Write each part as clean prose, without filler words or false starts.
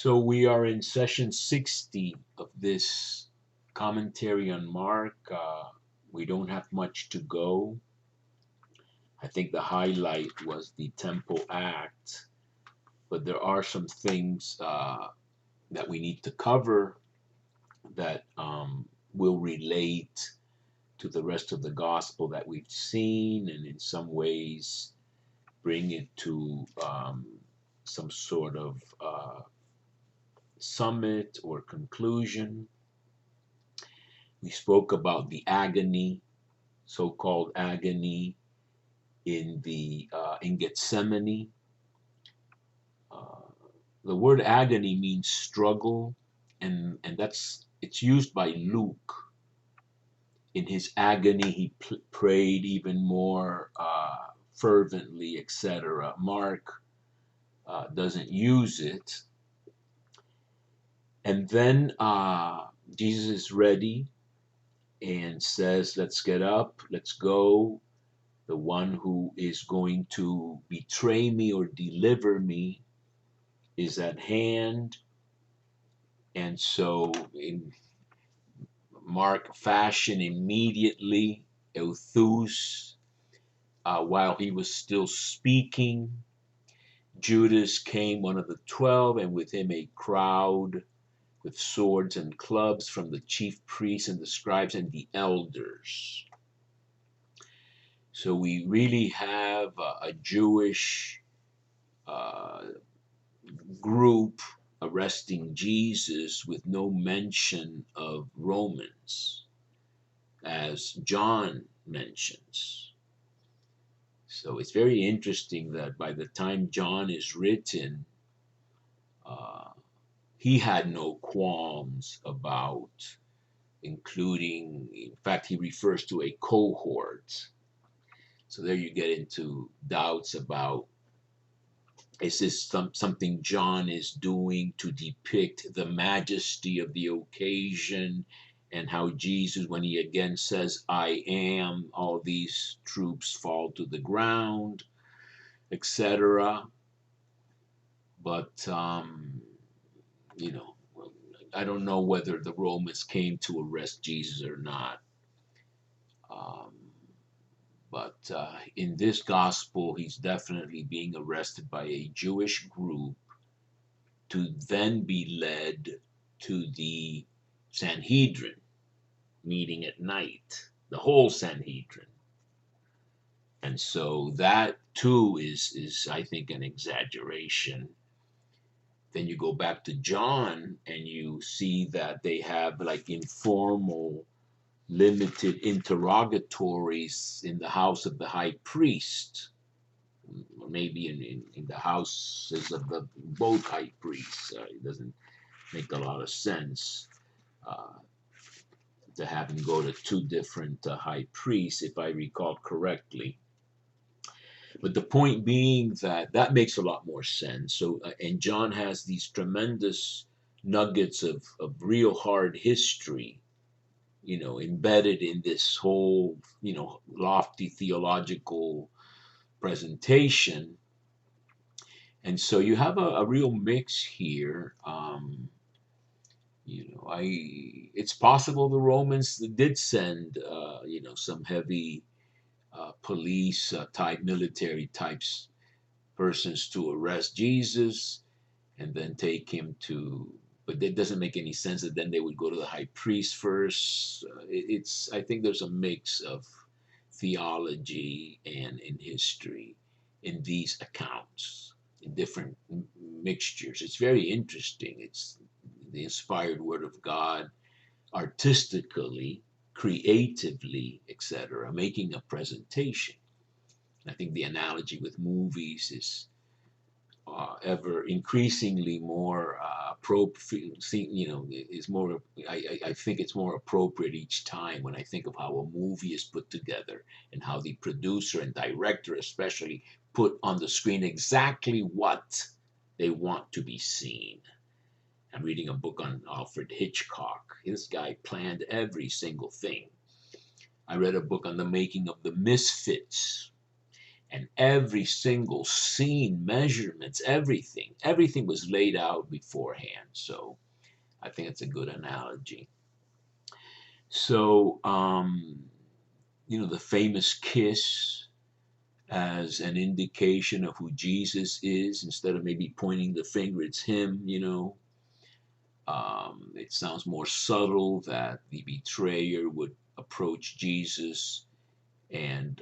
So we are in session 60 of this commentary on Mark. We don't have much to go. I think the highlight was the Temple Act, but there are some things that we need to cover that will relate to the rest of the gospel that we've seen, and in some ways bring it to some sort of summit or conclusion. We spoke about the agony, so-called agony in Gethsemane. Uh, the word agony means struggle, and it's used by Luke. In his agony, he prayed even more fervently, etc. Mark doesn't use it. And then Jesus is ready and says, "Let's get up, let's go. The one who is going to betray me or deliver me is at hand." And so, in Mark fashion, immediately, euthus, while he was still speaking, Judas came, one of the 12, and with him a crowd with swords and clubs from the chief priests and the scribes and the elders. So we really have a Jewish group arresting Jesus with no mention of Romans, as John mentions. So it's very interesting that by the time John is written, uh, he had no qualms about including, in fact, he refers to a cohort. So there you get into doubts about, is this something John is doing to depict the majesty of the occasion, and how Jesus, when he again says, "I am," all these troops fall to the ground, etc. But, you know, I don't know whether the Romans came to arrest Jesus or not. Um, but in this gospel, he's definitely being arrested by a Jewish group to then be led to the Sanhedrin meeting at night, the whole Sanhedrin. And so that too is I think an exaggeration. Then you go back to John and you see that they have like informal, limited interrogatories in the house of the high priest, or maybe in the houses of the both high priests. It doesn't make a lot of sense uh, to have him go to two different high priests, if I recall correctly. But the point being that that makes a lot more sense. So, and John has these tremendous nuggets of real hard history, embedded in this whole, lofty theological presentation. And so you have a real mix here. It's possible the Romans did send, some heavy police type, military types persons to arrest Jesus and then take him to. But that doesn't make any sense that then they would go to the high priest first. I think there's a mix of theology and in history in these accounts, in different mixtures. It's very interesting. It's the inspired word of God, artistically, creatively, etc., making a presentation. I think the analogy with movies is ever increasingly more appropriate. Is more. I think it's more appropriate each time when I think of how a movie is put together and how the producer and director, especially, put on the screen exactly what they want to be seen. I'm reading a book on Alfred Hitchcock. This guy planned every single thing. I read a book on the making of the Misfits, and every single scene, measurements, everything was laid out beforehand. So I think it's a good analogy. So, the famous kiss as an indication of who Jesus is, instead of maybe pointing the finger, it's him. It sounds more subtle that the betrayer would approach Jesus and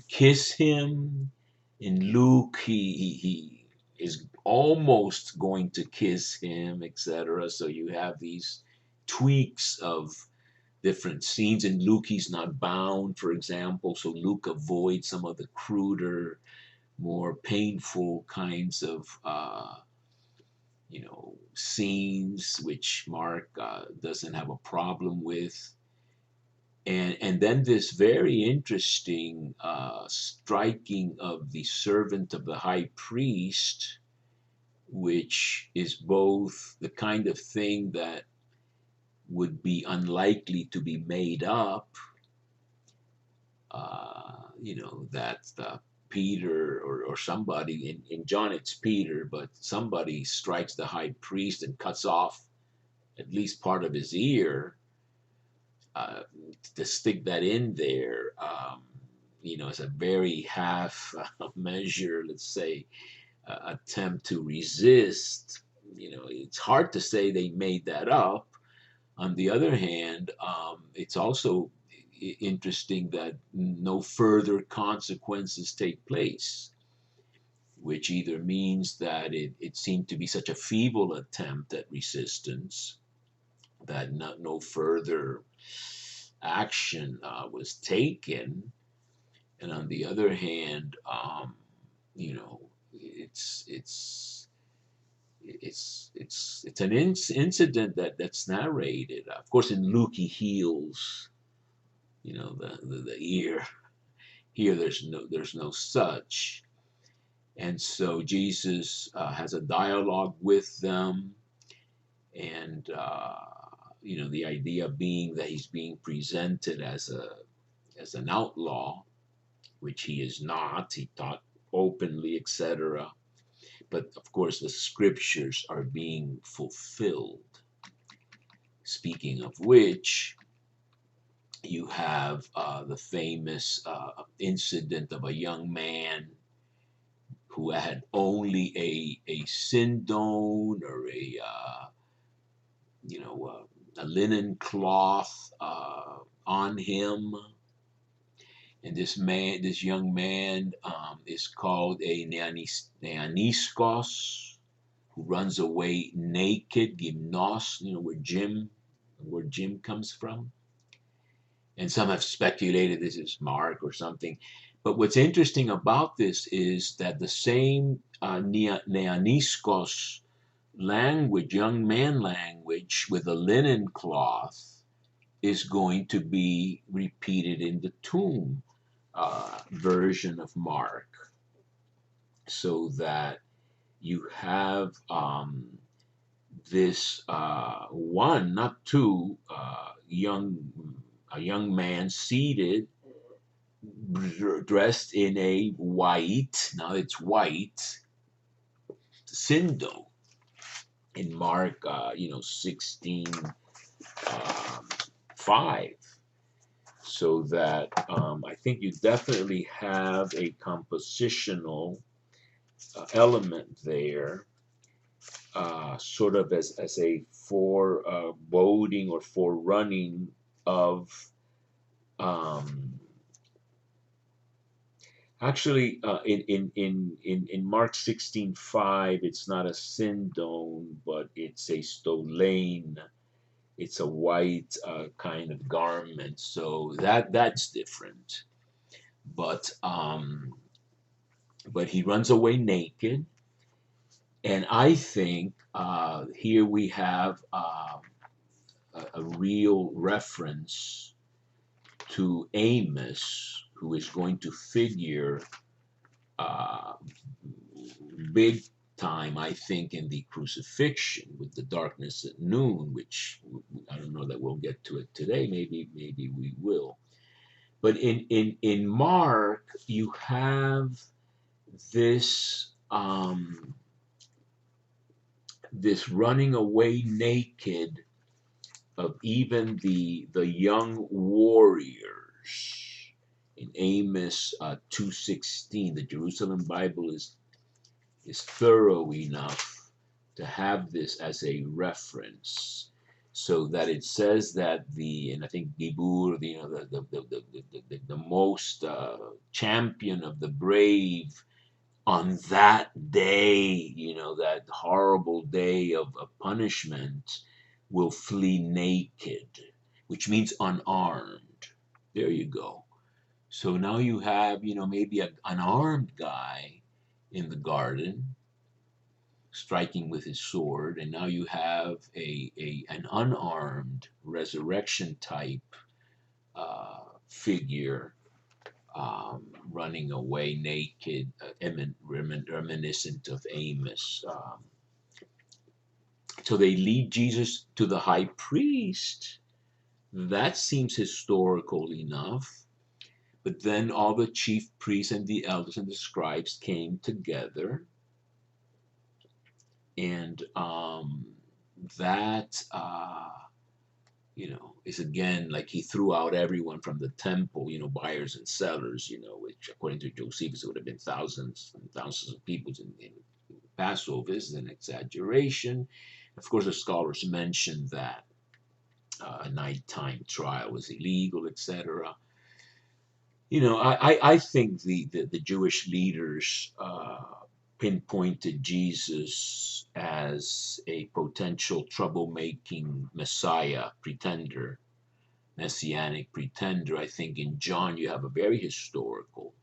kiss him. In Luke, he is almost going to kiss him, etc. So you have these tweaks of different scenes. In Luke, he's not bound, for example, so Luke avoids some of the cruder, more painful kinds of scenes, which Mark doesn't have a problem with. And then this very interesting striking of the servant of the high priest, which is both the kind of thing that would be unlikely to be made up, that Peter or somebody, in John it's Peter, but somebody strikes the high priest and cuts off at least part of his ear, to stick that in there, as a very half measure, let's say, attempt to resist. It's hard to say they made that up. On the other hand, it's also interesting that no further consequences take place, which either means that it seemed to be such a feeble attempt at resistance that no further action was taken, and on the other hand, it's it's it's an incident that's narrated. Of course, in Luke he heals, the ear. Here there's no such, and so Jesus has a dialogue with them, and the idea being that he's being presented as an outlaw, which he is not. He taught openly, etc. But of course, the scriptures are being fulfilled. Speaking of which, you have the famous incident of a young man who had only a sindone, or a linen cloth on him. And this young man is called a neaniskos, who runs away naked, gymnos, where Jim comes from. And some have speculated this is Mark or something. But what's interesting about this is that the same neaniskos language, young man language, with a linen cloth, is going to be repeated in the tomb version of Mark, so that you have this one, not two, a young man seated, dressed in a white, now it's white, sindel, in Mark 16:5. So that I think you definitely have a compositional element there, sort of as a foreboding or forerunning of, actually, in Mark 16:5, it's not a sindone, but it's a stolane. It's a white kind of garment, so that's different. But he runs away naked, and I think here we have a real reference to Amos, who is going to figure big time, I think, in the crucifixion with the darkness at noon, which I don't know that we'll get to it today. Maybe we will. But in Mark, you have this this running away naked of even the young warriors in Amos 2:16. The Jerusalem Bible is thorough enough to have this as a reference, so that it says that and I think Gibur, the most champion of the brave on that day, that horrible day of punishment, will flee naked, which means unarmed. There you go. So now you have, maybe an armed guy in the garden striking with his sword, and now you have an unarmed resurrection type figure running away naked, reminiscent of Amos. So they lead Jesus to the high priest. That seems historical enough. But then all the chief priests and the elders and the scribes came together. And that, is again like he threw out everyone from the temple, buyers and sellers, which according to Josephus would have been thousands and thousands of people in Passover. Is an exaggeration. Of course, the scholars mentioned that a nighttime trial was illegal, etc. I think the Jewish leaders pinpointed Jesus as a potential troublemaking Messiah pretender, messianic pretender. I think in John you have a very historical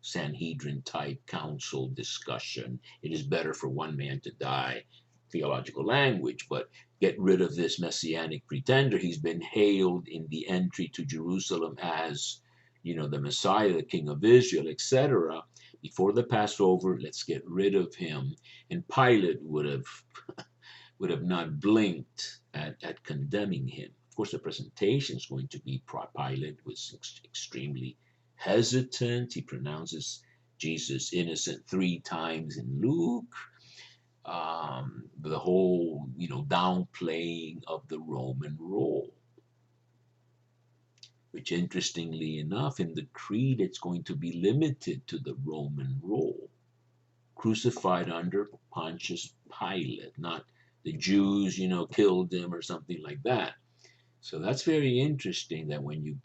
Sanhedrin type council discussion. It is better for one man to die, theological language, but get rid of this messianic pretender. He's been hailed in the entry to Jerusalem as, the Messiah, the King of Israel, etc. Before the Passover, let's get rid of him. And Pilate would have not blinked at condemning him. Of course, the presentation is going to be Pilate was extremely hesitant. He pronounces Jesus innocent 3 times in Luke. The whole, downplaying of the Roman role, which interestingly enough, in the creed, it's going to be limited to the Roman role. Crucified under Pontius Pilate, not the Jews, killed him or something like that. So that's very interesting that when you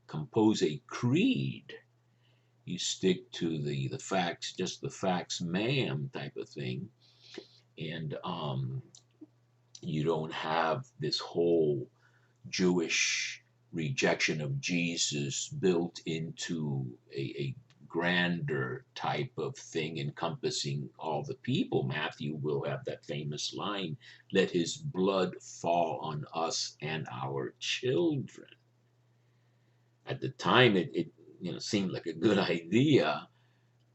compose a creed, you stick to the facts, just the facts, ma'am, type of thing. And you don't have this whole Jewish rejection of Jesus built into a grander type of thing encompassing all the people. Matthew will have that famous line, let his blood fall on us and our children. At the time, it seemed like a good idea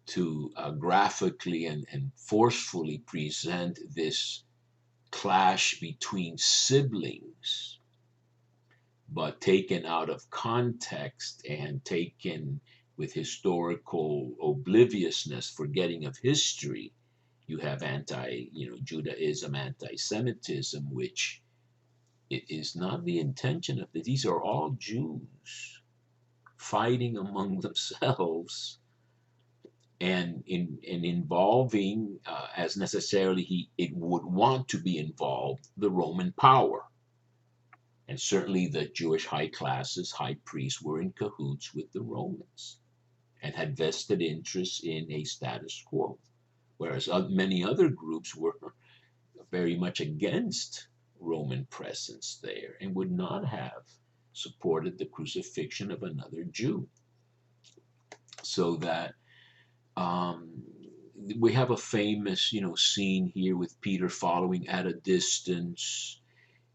to graphically and forcefully present this clash between siblings, but taken out of context and taken with historical obliviousness, forgetting of history. You have Judaism, anti-Semitism, which it is not the intention of this. These are all Jews fighting among themselves and involving, as necessarily it would want to be involved, the Roman power. And certainly the Jewish high classes, high priests, were in cahoots with the Romans and had vested interests in a status quo, whereas many other groups were very much against Roman presence there and would not have supported the crucifixion of another Jew. So that we have a famous, scene here with Peter following at a distance,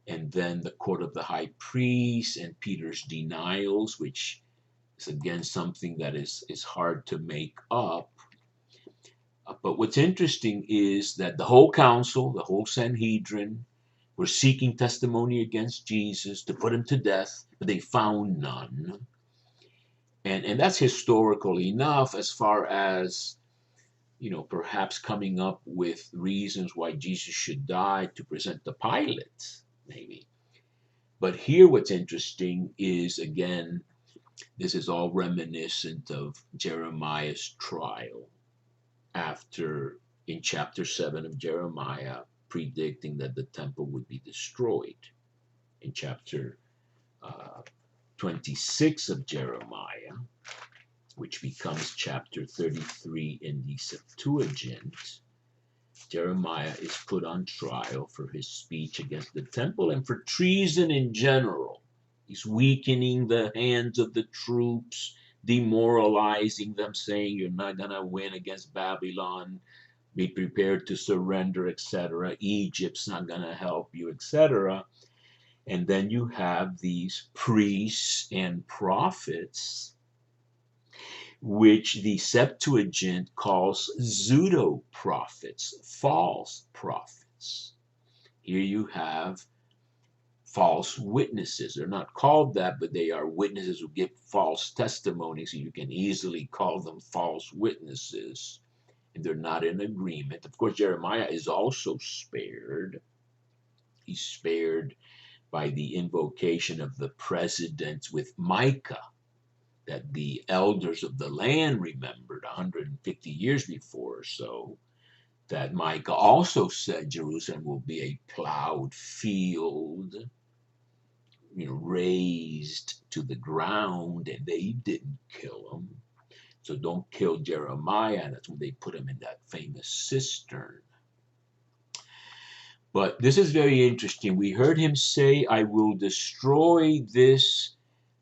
and then the court of the high priest and Peter's denials, which is again something that is hard to make up. But what's interesting is that the whole council, the whole Sanhedrin, were seeking testimony against Jesus to put him to death, but they found none. And that's historical enough as far as, perhaps coming up with reasons why Jesus should die to present to Pilate, maybe. But here, what's interesting is, again, this is all reminiscent of Jeremiah's trial after, in chapter 7 of Jeremiah, predicting that the temple would be destroyed. In chapter uh, 26 of Jeremiah, which becomes chapter 33 in the Septuagint, Jeremiah is put on trial for his speech against the temple and for treason in general. He's weakening the hands of the troops, demoralizing them, saying, "You're not going to win against Babylon. Be prepared to surrender," etc. "Egypt's not going to help you," etc. And then you have these priests and prophets, which the Septuagint calls pseudo prophets, false prophets. Here you have false witnesses. They're not called that, but they are witnesses who give false testimony, so you can easily call them false witnesses. And they're not in agreement. Of course, Jeremiah is also spared. He's spared by the invocation of the president with Micah, that the elders of the land remembered 150 years before or so, that Micah also said Jerusalem will be a plowed field, razed to the ground, and they didn't kill him. So don't kill Jeremiah, and that's when they put him in that famous cistern. But this is very interesting. We heard him say, "I will destroy this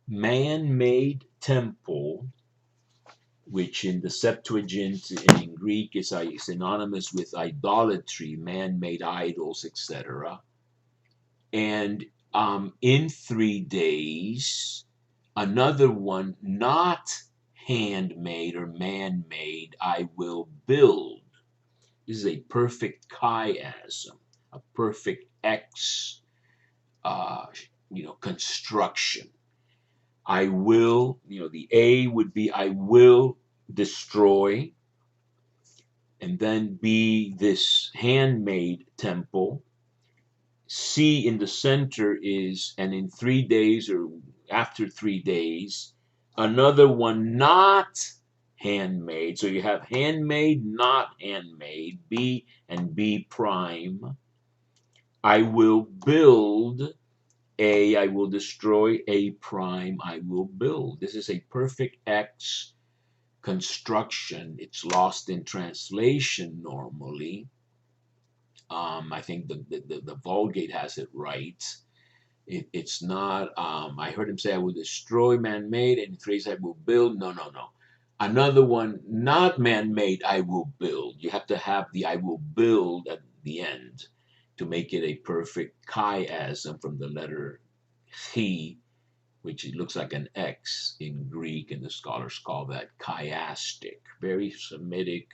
man-made temple," which in the Septuagint in Greek is synonymous with idolatry, man-made idols, etc. And in 3 days, another one not handmade or man-made I will build. This is a perfect chiasm, a perfect X, construction. I will, the A would be I will destroy, and then B, this handmade temple. C in the center is, and in 3 days or after 3 days, another one not handmade. So you have handmade, not handmade, B and B prime. I will build, A, I will destroy, A prime, I will build. This is a perfect X construction. It's lost in translation normally. I think the Vulgate has it right. It's not, I heard him say, "I will destroy man-made," and phrase, "I will build." No, no, no. Another one, not man-made, "I will build." You have to have the "I will build" at the end to make it a perfect chiasm from the letter chi, which it looks like an X in Greek, and the scholars call that chiastic. Very Semitic,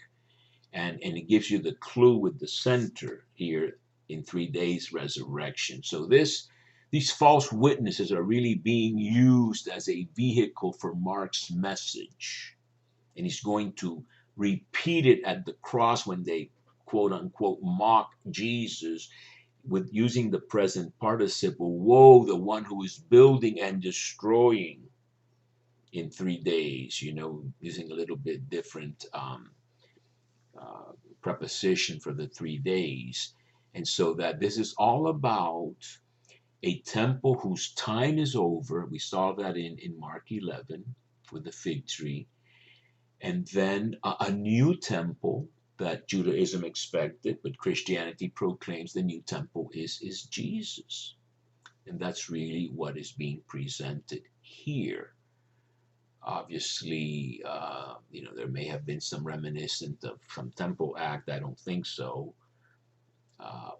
and it gives you the clue with the center here in 3 days resurrection. So these false witnesses are really being used as a vehicle for Mark's message, and he's going to repeat it at the cross when they quote unquote mock Jesus with using the present participle. Woe, the one who is building and destroying in 3 days, using a little bit different uh, preposition for the 3 days. And so that this is all about a temple whose time is over. We saw that in Mark 11 with the fig tree. And then a new temple that Judaism expected, but Christianity proclaims the new temple is Jesus. And that's really what is being presented here. Obviously, there may have been some reminiscent of some Temple Act. I don't think so.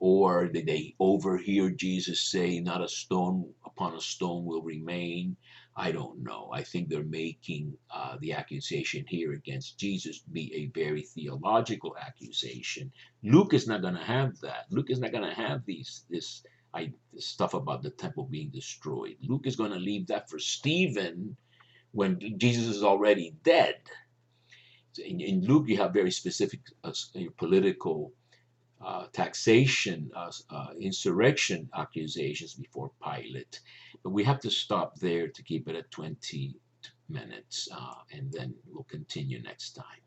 Or did they overhear Jesus say, "Not a stone upon a stone will remain"? I don't know. I think they're making the accusation here against Jesus be a very theological accusation. Luke is not going to have that. Luke is not going to have this stuff about the temple being destroyed. Luke is going to leave that for Stephen when Jesus is already dead. In Luke, you have very specific political taxation, insurrection accusations before Pilate. But we have to stop there to keep it at 20 minutes, and then we'll continue next time.